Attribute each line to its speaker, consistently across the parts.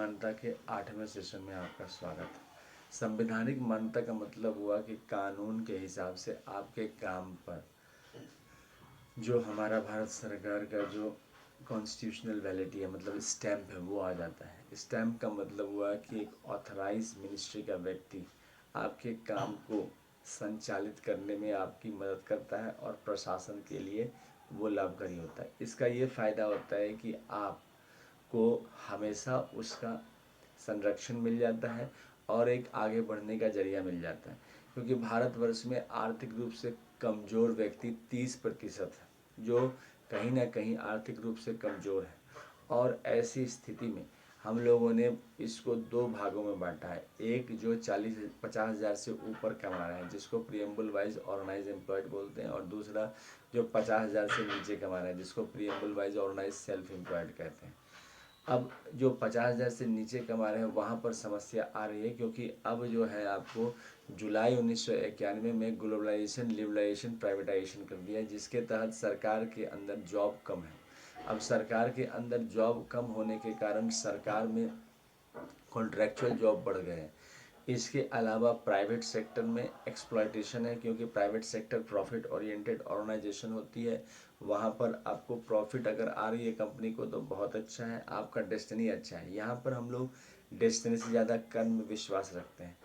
Speaker 1: मान्यता के 8वें सेशन में आपका स्वागत है। संवैधानिक मान्यता का मतलब हुआ कि कानून के हिसाब से आपके काम पर जो हमारा भारत सरकार का जो कॉन्स्टिट्यूशनल वैलिडिटी है, मतलब स्टैम्प है, वो आ जाता है। स्टैम्प का मतलब हुआ कि एक ऑथराइज मिनिस्ट्री का व्यक्ति आपके काम को संचालित करने में आपकी मदद करता है और प्रशासन के लिए वो लाभकारी होता है। इसका ये फ़ायदा होता है कि आप को हमेशा उसका संरक्षण मिल जाता है और एक आगे बढ़ने का जरिया मिल जाता है, क्योंकि भारतवर्ष में आर्थिक रूप से कमज़ोर व्यक्ति 30% है जो कहीं ना कहीं आर्थिक रूप से कमज़ोर है। और ऐसी स्थिति में हम लोगों ने इसको दो भागों में बांटा है। एक जो 50 हज़ार से ऊपर कमा रहे हैं जिसको प्रीएम्बल वाइज ऑर्गेनाइज एम्प्लॉयड बोलते हैं, और दूसरा जो 50 हज़ार से नीचे कमा रहे हैं जिसको preamble wise organise self employed कहते हैं। अब जो 50 हज़ार से नीचे कमा रहे हैं वहाँ पर समस्या आ रही है, क्योंकि अब जो है आपको जुलाई 1991 में ग्लोबलाइजेशन, लिबरलाइजेशन, प्राइवेटाइजेशन कर दिया है, जिसके तहत सरकार के अंदर जॉब कम है। अब सरकार के अंदर जॉब कम होने के कारण सरकार में कॉन्ट्रैक्चुअल जॉब बढ़ गए हैं। इसके अलावा प्राइवेट सेक्टर में एक्सप्लॉयटेशन है, क्योंकि private sector profit oriented organisation होती है। वहाँ पर आपको प्रॉफिट अगर आ रही है कंपनी को तो बहुत अच्छा है, आपका डेस्टिनी अच्छा है। यहाँ पर हम लोग डेस्टिनी से ज़्यादा कर्म में विश्वास रखते हैं।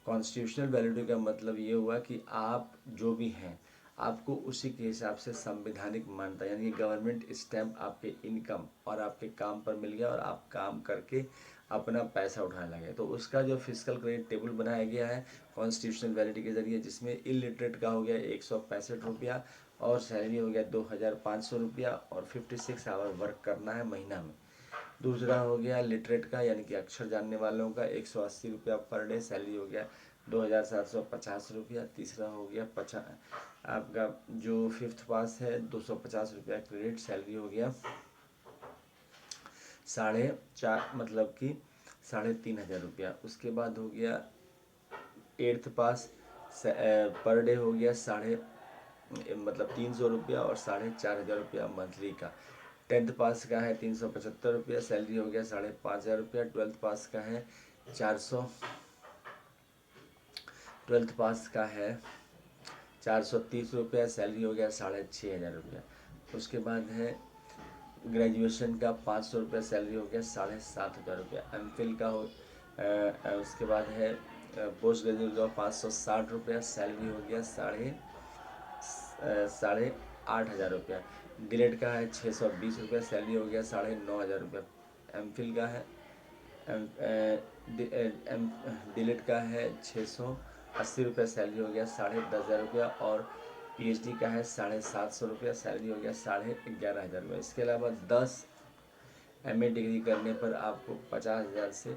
Speaker 1: कॉन्स्टिट्यूशनल वैलिडिटी का मतलब ये हुआ कि आप जो भी हैं आपको उसी के हिसाब से संवैधानिक मान्यता यानी कि गवर्नमेंट स्टैम्प आपके इनकम और आपके काम पर मिल गया और आप काम करके अपना पैसा उठाने लगे। तो उसका जो फिजिकल क्रेडिट टेबल बनाया गया है कॉन्स्टिट्यूशनल वैलिडिटी के ज़रिए, जिसमें इलिटरेट का हो गया 165 रुपया और सैलरी हो गया 2500 रुपया और 56 आवर वर्क करना है महीना में। दूसरा हो गया लिटरेट का यानी कि अक्षर जानने वालों का 180 रुपया पर डे, सैलरी हो गया 2750 रुपया। तीसरा हो गया आपका जो फिफ्थ पास है 250 रुपया क्रेडिट, सैलरी हो गया 4.5 मतलब कि 3500 रुपया। उसके बाद हो गया एट्थ पास पर डे हो गया 300 रुपया और 4500 रुपया मंथली का। 10th पास का है 375 रुपया, सैलरी हो गया 5500 रुपया। 12th पास का है 430 रुपया, सैलरी हो गया 6500 रुपया। उसके बाद है ग्रेजुएशन का 500 रुपया, सैलरी हो गया 7500 रुपया। एमफिल का उसके बाद है पोस्ट ग्रेजुएट का 560 रुपया, सैलरी हो गया 8,500 रुपया। डीलेट का है 620 रुपया, सैलरी हो गया 9,500 रुपया। एमफिल का है डीलेट का है 680 रुपया, सैलरी हो गया 10,500 रुपया। और पीएचडी का है 750 रुपया, सैलरी हो गया 11,500 रुपया। इसके अलावा 10 एमए डिग्री करने पर आपको 50,000 से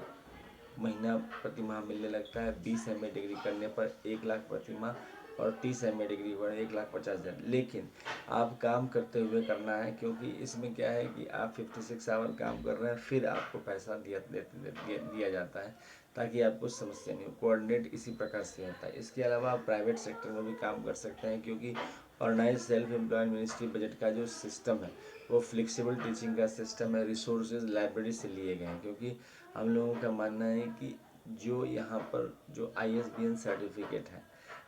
Speaker 1: महीना प्रति माह मिलने लगता है। 20 एमए डिग्री करने पर 1 लाख प्रति माह और 30 एमए डिग्री पर 1,50,000। लेकिन आप काम करते हुए करना है, क्योंकि इसमें क्या है कि आप 56 आवर काम कर रहे हैं फिर आपको पैसा दिया जाता है, ताकि आपको समस्या नहीं हो। कोऑर्डिनेट इसी प्रकार से होता है। इसके अलावा आप प्राइवेट सेक्टर में भी काम कर सकते हैं, क्योंकि organise self employed ministry budget का जो सिस्टम है वो फ्लेक्सिबल टीचिंग का सिस्टम है। रिसोर्सेज लाइब्रेरी से लिए गए हैं, क्योंकि हम लोगों का मानना है कि जो यहाँ पर जो ISBN सर्टिफिकेट है,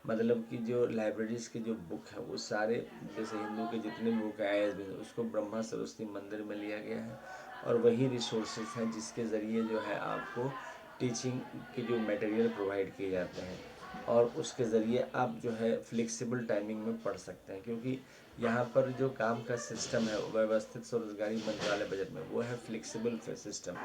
Speaker 1: मतलब कि जो लाइब्रेरीज़ के जो बुक है वो सारे जैसे हिंदू के जितने बुक हैं ISBN उसको ब्रह्मा सरस्वती मंदिर में लिया गया है, और वही रिसोर्सेज हैं जिसके ज़रिए जो है आपको टीचिंग के जो मटेरियल प्रोवाइड किए जाते हैं, और उसके ज़रिए आप जो है फ्लेक्सिबल टाइमिंग में पढ़ सकते हैं। क्योंकि यहाँ पर जो काम का सिस्टम है व्यवस्थित स्वरोजगारी मंत्रालय बजट में वो है फ्लेक्सिबल सिस्टम।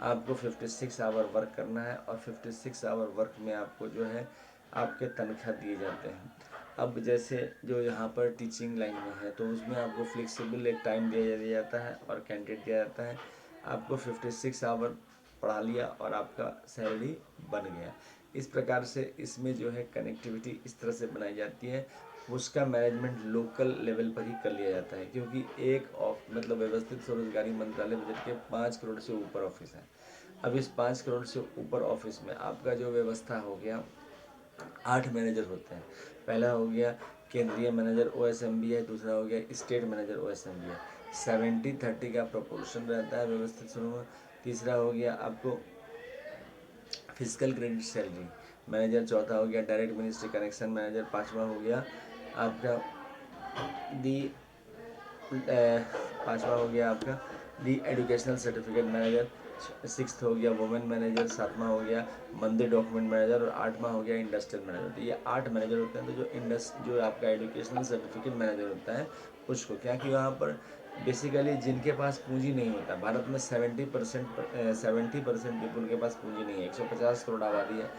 Speaker 1: आपको 56 आवर वर्क करना है और 56 आवर वर्क में आपको जो है आपके तनख्वाह दिए जाते हैं। अब जैसे जो यहाँ पर टीचिंग लाइन में है तो उसमें आपको फ्लेक्सिबल एक टाइम दिया जाता है और कैंडिडेट दिया जाता है। आपको 56 आवर पढ़ा लिया और आपका सैलरी बन गया। इस प्रकार से इसमें जो है कनेक्टिविटी इस तरह से बनाई जाती है, उसका मैनेजमेंट लोकल लेवल पर ही कर लिया जाता है, क्योंकि मतलब व्यवस्थित स्वरोजगारी मंत्रालय बजट के 5 करोड़ से ऊपर ऑफिस है। अब इस 5 करोड़ से ऊपर ऑफिस में आपका जो व्यवस्था हो गया 8 मैनेजर होते हैं। पहला हो गया केंद्रीय मैनेजर OSMB है, दूसरा हो गया स्टेट मैनेजर OSMB है। 70-30 का प्रोपोर्शन रहता है व्यवस्थित शुरू में। तीसरा हो गया आपको फिजिकल क्रेडिट सैलरी मैनेजर, चौथा हो गया डायरेक्ट मिनिस्ट्री कनेक्शन मैनेजर, पांचवा हो गया आपका दी पांचवा हो गया आपका दी एजुकेशनल सर्टिफिकेट मैनेजर, सिक्स्थ हो गया वुमेन मैनेजर, सातवां हो गया मंदिर डॉक्यूमेंट मैनेजर और आठवां हो गया इंडस्ट्रियल मैनेजर। तो ये 8 मैनेजर होते हैं। तो जो आपका एजुकेशनल सर्टिफिकेट मैनेजर होता है उसको क्या कि वहाँ पर बेसिकली जिनके पास पूंजी नहीं होता, भारत में 70% पीपल के पास पूंजी नहीं है, 150 करोड़ आबादी है।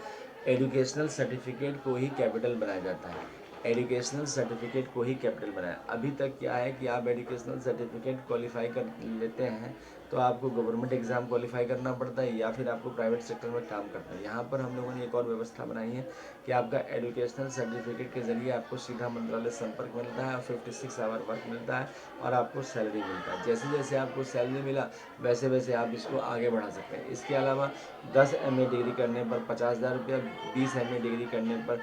Speaker 1: एजुकेशनल सर्टिफिकेट को ही कैपिटल बनाया जाता है, एजुकेशनल सर्टिफिकेट को ही कैपिटल बनाया। अभी तक क्या है कि आप एजुकेशनल सर्टिफिकेट क्वालिफाई कर लेते हैं तो आपको गवर्नमेंट एग्ज़ाम क्वालिफाई करना पड़ता है या फिर आपको प्राइवेट सेक्टर में काम करना है। यहाँ पर हम लोगों ने एक और व्यवस्था बनाई है कि आपका एजुकेशनल सर्टिफिकेट के ज़रिए आपको सीधा मंत्रालय संपर्क मिलता है और 56 आवर वर्क मिलता है और आपको सैलरी मिलता है। जैसे जैसे आपको सैलरी मिला वैसे वैसे आप इसको आगे बढ़ा सकते हैं। इसके अलावा 10 MA डिग्री करने पर 50,000 रुपया, 20 MA डिग्री करने पर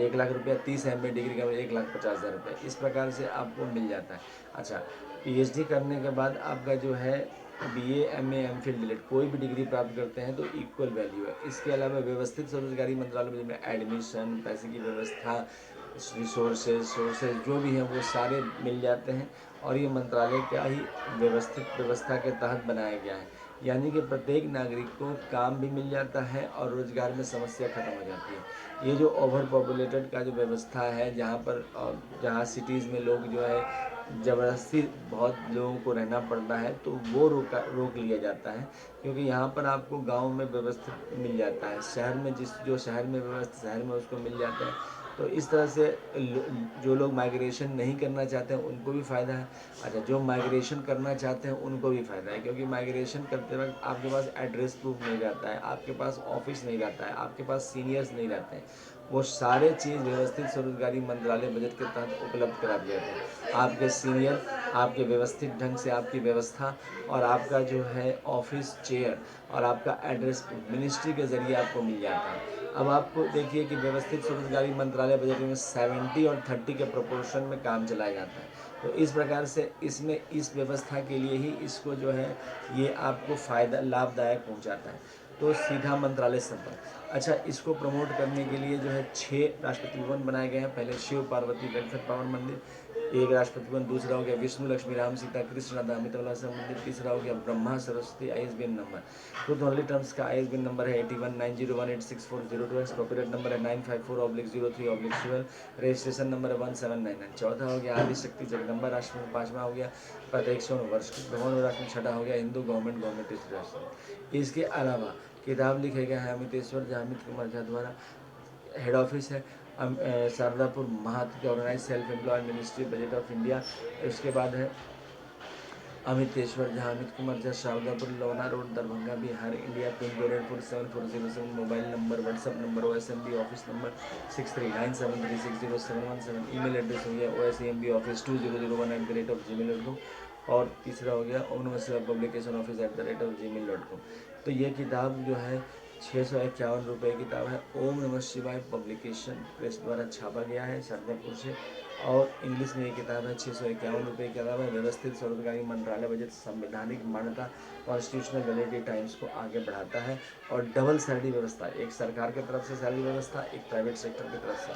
Speaker 1: 1 लाख रुपया, 30 MA डिग्री करने पर 1,50,000 रुपये, इस प्रकार से आपको मिल जाता है। अच्छा, PhD करने के बाद आपका जो है BA, MA, MPhil, DLED कोई भी डिग्री प्राप्त करते हैं तो इक्वल वैल्यू है। इसके अलावा व्यवस्थित स्वरोजगारी मंत्रालय में एडमिशन, पैसे की व्यवस्था, सोर्सेज जो भी हैं वो सारे मिल जाते हैं और ये मंत्रालय का ही व्यवस्थित व्यवस्था के तहत बनाया गया है। यानी कि प्रत्येक नागरिक को काम भी मिल जाता है और रोजगार में समस्या खत्म हो जाती है। ये जो ओवर पॉपुलेटेड का जो व्यवस्था है, जहाँ सिटीज़ में लोग जो है ज़बरदस्ती बहुत लोगों को रहना पड़ता है, तो वो रोक लिया जाता है, क्योंकि यहाँ पर आपको गांव में व्यवस्थित मिल जाता है, शहर में जो शहर में व्यवस्थित शहर में उसको मिल जाता है। तो इस तरह से जो लोग माइग्रेशन नहीं करना चाहते हैं उनको भी फ़ायदा है। अच्छा, जो माइग्रेशन करना चाहते हैं उनको भी फ़ायदा है, क्योंकि माइग्रेशन करते वक्त आपके पास एड्रेस प्रूफ नहीं रहता है, आपके पास ऑफिस नहीं रहता है, आपके पास सीनियर्स नहीं रहते हैं। वो सारे चीज़ व्यवस्थित स्वरोजगारी मंत्रालय बजट के तहत उपलब्ध करा दिया जाता है। आपके सीनियर, आपके व्यवस्थित ढंग से आपकी व्यवस्था और आपका जो है ऑफिस चेयर और आपका एड्रेस मिनिस्ट्री के ज़रिए आपको मिल जाता है। अब आपको देखिए कि व्यवस्थित स्वरोजगारी मंत्रालय बजट में 70 और 30 के प्रोपोर्शन में काम चलाया जाता है। तो इस प्रकार से इसमें इस व्यवस्था के लिए ही इसको जो है ये आपको फ़ायदा लाभदायक पहुंचाता है। तो सीधा मंत्रालय संपर्क। अच्छा, इसको प्रमोट करने के लिए जो है 6 राष्ट्रपति भवन बनाए गए हैं। पहले शिव पार्वती वेलफेयर पावर मंदिर, एक राष्ट्रपति भवन, दूसरा हो गया विष्णु लक्ष्मी राम सीता कृष्ण राधा अमिताभ मंदिर, तीसरा हो गया Brahma Saraswati ISBN number. Truth only terms का ISBN नंबर है 8190186402, कॉपीराइट नंबर है 954/03/12, रजिस्ट्रेशन नंबर है 1799। चौथा हो गया आदि शक्ति जगदम्बा राष्ट्र, पाँचवा हो गया प्रत्येक 100 वर्ष भवन राष्ट्र, छठा हो गया हिंदू गवर्नमेंट राष्ट्र। इसके अलावा किताब लिखे गए हैं अमितेश्वर झा, अमित कुमार झा द्वारा, हेड ऑफिस है Shardapur, Mahatma organise self employed ministry budget of India. उसके बाद है Amiteshwar Jha, Amit Kumar Jha, Shardapur, Lona road, Darbhanga, Bihar, India, pin code 847407, mobile number, WhatsApp number OSMB office number 6397360717, email address हो गया osamboffice2001@gmail.com और तीसरा हो गया ओम नमः शिवाय पब्लिकेशन ऑफिस @gmail.com। तो ये किताब जो है 651 रुपये की किताब है। ओम नमः शिवाय पब्लिकेशन प्रेस द्वारा छापा गया है शारदापुर से, और इंग्लिश में ये किताब है 651 रुपये की किताब है। व्यवस्थित स्वरोजगारी मंत्रालय बजट संवैधानिक मान्यता कॉन्स्टिट्यूशनल वैलिडिटी टाइम्स को आगे बढ़ाता है और डबल सैलरी व्यवस्था, एक सरकार की तरफ से सैलरी व्यवस्था, एक प्राइवेट सेक्टर की तरफ से।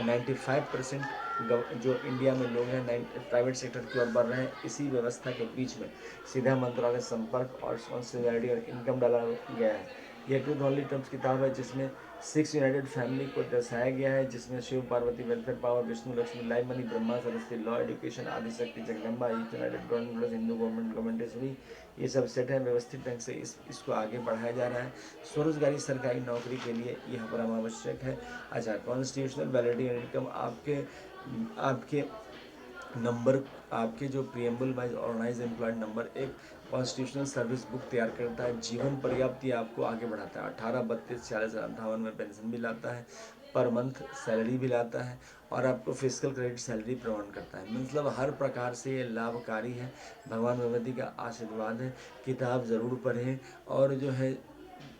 Speaker 1: 95% जो इंडिया में लोग हैं प्राइवेट सेक्टर की ओर बढ़ रहे हैं। इसी व्यवस्था के बीच में सीधा मंत्रालय संपर्क और रिस्पॉन्सिबिलिटी और इनकम डाला गया है। यह ट्रूथ ओनली टर्म्स किताब है जिसमें 6 यूनाइटेड फैमिली को दर्शाया गया है, जिसमें Shiv Parvati welfare power, Vishnu Lakshmi, live money, Brahma Saraswati, law, education, Adishakti Jagdamba, united government, Hindu गवर्नमेंटेश्वरी, ये सब सेट है। व्यवस्थित ढंग से इसको आगे बढ़ाया जा रहा है। स्वरोजगारी सरकारी नौकरी के लिए यह परम आवश्यक है। अच्छा, कॉन्स्टिट्यूशनल वैलिडिटी और इनकम आपके नंबर, आपके जो preamble wise organise employed number एक कॉन्स्टिट्यूशनल सर्विस बुक तैयार करता है। जीवन पर्याप्त आपको आगे बढ़ाता है। 18, 32, 46, 58 में पेंशन भी लाता है, पर मंथ सैलरी भी लाता है और आपको फिजिकल क्रेडिट सैलरी प्रदान करता है। मतलब हर प्रकार से ये लाभकारी है। भगवान भगवती का आशीर्वाद है। किताब ज़रूर पढ़ें और जो है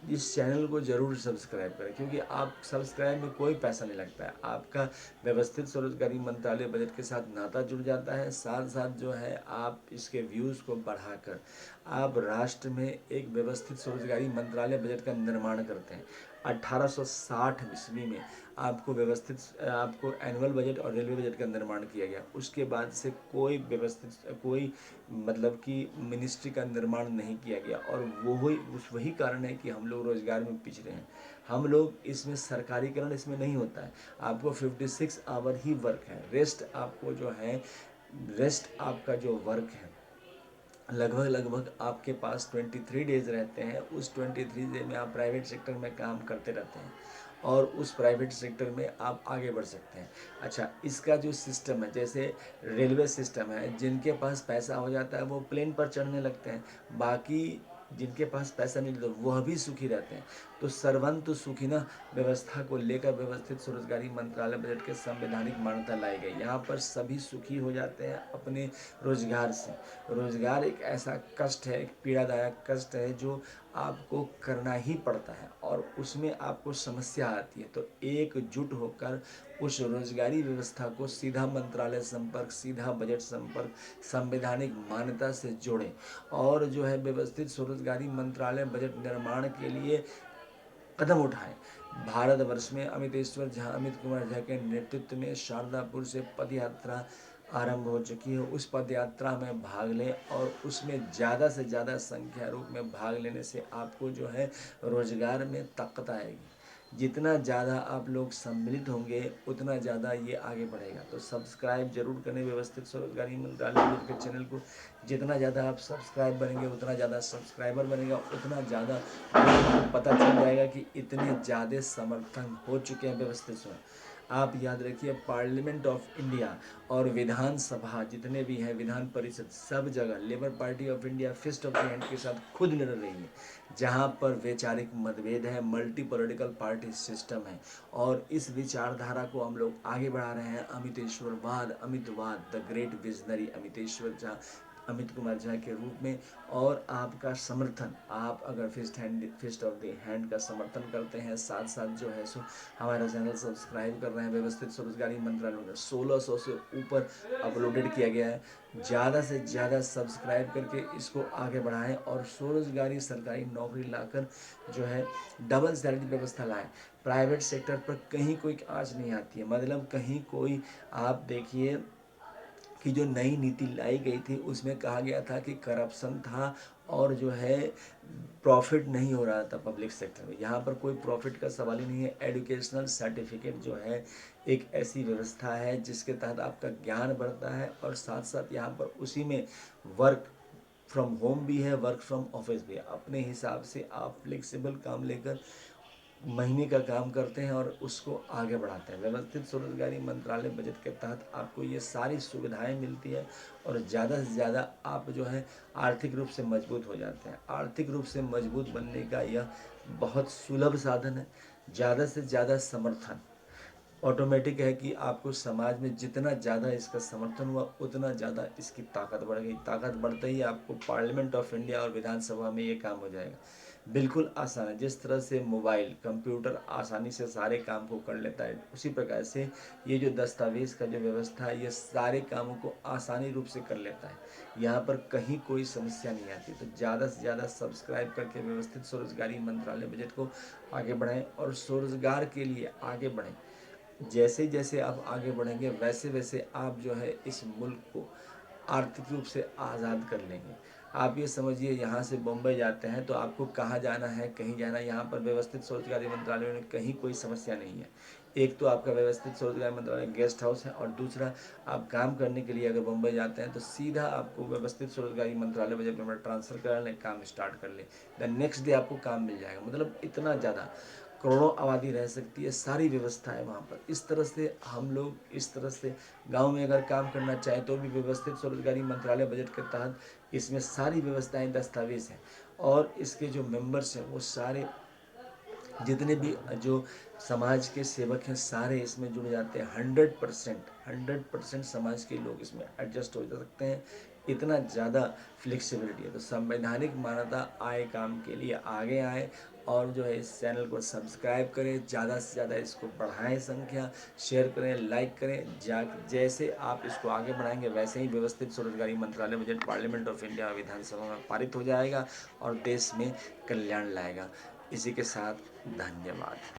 Speaker 1: इस चैनल को ज़रूर सब्सक्राइब करें, क्योंकि आप सब्सक्राइब में कोई पैसा नहीं लगता है, आपका व्यवस्थित स्वरोजगारी मंत्रालय बजट के साथ नाता जुड़ जाता है। साथ साथ जो है आप इसके व्यूज़ को बढ़ाकर आप राष्ट्र में एक व्यवस्थित स्वरोजगारी मंत्रालय बजट का निर्माण करते हैं। 1860 ईस्वी में आपको एनुअल बजट और रेलवे बजट का निर्माण किया गया। उसके बाद से कोई मतलब कि मिनिस्ट्री का निर्माण नहीं किया गया, और वही कारण है कि हम लोग रोजगार में पिछड़े हैं। हम लोग इसमें सरकारीकरण इसमें नहीं होता है। आपको 56 आवर ही वर्क है, रेस्ट आपका जो वर्क है लगभग आपके पास 23 डेज रहते हैं। उस 23 डे में आप प्राइवेट सेक्टर में काम करते रहते हैं और उस प्राइवेट सेक्टर में आप आगे बढ़ सकते हैं। अच्छा, इसका जो सिस्टम है, जैसे रेलवे सिस्टम है, जिनके पास पैसा हो जाता है वो प्लेन पर चढ़ने लगते हैं, बाकी जिनके पास पैसा नहीं रहता वह भी सुखी रहते हैं। तो सर्वंतु सुखिनः व्यवस्था को लेकर व्यवस्थित स्वरोजगारी मंत्रालय बजट के संवैधानिक मान्यता लाई गई। यहाँ पर सभी सुखी हो जाते हैं अपने रोजगार से। रोजगार एक ऐसा कष्ट है, एक पीड़ादायक कष्ट है जो आपको करना ही पड़ता है और उसमें आपको समस्या आती है। तो एकजुट होकर उस रोजगारी व्यवस्था को सीधा मंत्रालय संपर्क, सीधा बजट संपर्क, संवैधानिक मान्यता से जोड़ें और जो है व्यवस्थित स्वरोजगारी मंत्रालय बजट निर्माण के लिए कदम उठाएं। भारतवर्ष में अमित कुमार झा के नेतृत्व में शारदापुर से पद यात्रा आरंभ हो चुकी है। उस पद यात्रा में भाग लें और उसमें ज़्यादा से ज़्यादा संख्या रूप में भाग लेने से आपको जो है रोजगार में ताकत आएगी। जितना ज़्यादा आप लोग सम्मिलित होंगे उतना ज़्यादा ये आगे बढ़ेगा। तो सब्सक्राइब जरूर करें व्यवस्थित स्वरोजगारी मंत्रालय के चैनल को। जितना ज़्यादा आप सब्सक्राइब बनेंगे उतना ज़्यादा सब्सक्राइबर बनेगा, उतना ज़्यादा लोगों को पता चल जाएगा कि इतने ज़्यादा समर्थन हो चुके हैं व्यवस्थित स्वर। आप याद रखिए, पार्लियामेंट ऑफ इंडिया और विधानसभा जितने भी हैं, विधान परिषद, सब जगह Labour Party of India fist of the hand के साथ खुद लड़ रही है। जहाँ पर वैचारिक मतभेद है, मल्टी पॉलिटिकल पार्टी सिस्टम है, और इस विचारधारा को हम लोग आगे बढ़ा रहे हैं। अमितवाद, the great visionary Amit Kumar Jha के रूप में। और आपका समर्थन, आप अगर फिस्ट ऑफ द हैंड का समर्थन करते हैं, साथ साथ जो है सो हमारा चैनल सब्सक्राइब कर रहे हैं। व्यवस्थित स्वरोजगारी मंत्रालय में 1600 से ऊपर अपलोडेड किया गया है। ज़्यादा से ज़्यादा सब्सक्राइब करके इसको आगे बढ़ाएं और स्वरोजगारी सरकारी नौकरी लाकर जो है डबल सैलरी व्यवस्था लाएं। प्राइवेट सेक्टर पर कहीं कोई आँच नहीं आती है, मतलब कहीं कोई, आप देखिए कि जो नई नीति लाई गई थी उसमें कहा गया था कि करप्शन था और जो है प्रॉफिट नहीं हो रहा था पब्लिक सेक्टर में। यहाँ पर कोई प्रॉफिट का सवाल ही नहीं है। एजुकेशनल सर्टिफिकेट जो है एक ऐसी व्यवस्था है जिसके तहत आपका ज्ञान बढ़ता है और साथ साथ यहाँ पर उसी में वर्क फ्रॉम होम भी है, वर्क फ्रॉम ऑफिस भी है। अपने हिसाब से आप फ्लेक्सिबल काम लेकर महीने का काम करते हैं और उसको आगे बढ़ाते हैं। व्यवस्थित स्वरोजगारी मंत्रालय बजट के तहत आपको ये सारी सुविधाएं मिलती है और ज़्यादा से ज़्यादा आप जो है आर्थिक रूप से मजबूत हो जाते हैं। आर्थिक रूप से मजबूत बनने का यह बहुत सुलभ साधन है। ज़्यादा से ज़्यादा समर्थन ऑटोमेटिक है कि आपको समाज में जितना ज़्यादा इसका समर्थन हुआ उतना ज़्यादा इसकी ताकत बढ़ गई। ताकत बढ़ते ही आपको पार्लियामेंट ऑफ इंडिया और विधानसभा में ये काम हो जाएगा। बिल्कुल आसान है। जिस तरह से मोबाइल कंप्यूटर आसानी से सारे काम को कर लेता है, उसी प्रकार से ये जो दस्तावेज़ का जो व्यवस्था है ये सारे कामों को आसानी रूप से कर लेता है। यहाँ पर कहीं कोई समस्या नहीं आती। तो ज़्यादा से ज़्यादा सब्सक्राइब करके व्यवस्थित स्वरोजगारी मंत्रालय बजट को आगे बढ़ाएं और स्वरोजगार के लिए आगे बढ़ें। जैसे जैसे आप आगे बढ़ेंगे वैसे वैसे आप जो है इस मुल्क को आर्थिक रूप से आज़ाद कर लेंगे। आप ये समझिए, यहाँ से बम्बई जाते हैं तो आपको कहाँ जाना है, कहीं जाना है, यहाँ पर व्यवस्थित स्वरोजगारी मंत्रालय में कहीं कोई समस्या नहीं है। एक तो आपका व्यवस्थित स्वरोजगार मंत्रालय गेस्ट हाउस है और दूसरा आप काम करने के लिए अगर बम्बई जाते हैं तो सीधा आपको व्यवस्थित स्वरोजगारी मंत्रालय बजट में ट्रांसफ़र करा लें, काम स्टार्ट कर लें, द नेक्स्ट डे आपको काम मिल जाएगा। मतलब इतना ज़्यादा करोड़ों आबादी रह सकती है, सारी व्यवस्था है वहाँ पर। इस तरह से हम लोग इस तरह से गांव में अगर काम करना चाहें तो भी व्यवस्थित स्वरोजगारी मंत्रालय बजट के तहत इसमें सारी व्यवस्थाएं दस्तावेज हैं और इसके जो मेंबर्स हैं वो सारे जितने भी जो समाज के सेवक हैं सारे इसमें जुड़ जाते हैं। 100% समाज के लोग इसमें एडजस्ट हो सकते हैं। इतना ज़्यादा फ्लेक्सिबिलिटी है। तो संवैधानिक मान्यता आए काम के लिए आगे आए और जो है इस चैनल को सब्सक्राइब करें, ज़्यादा से ज़्यादा इसको बढ़ाएं संख्या, शेयर करें, लाइक करें। जैसे आप इसको आगे बढ़ाएंगे वैसे ही व्यवस्थित स्वरोजगारी मंत्रालय बजट पार्लियामेंट ऑफ इंडिया विधानसभा में पारित हो जाएगा और देश में कल्याण लाएगा। इसी के साथ धन्यवाद।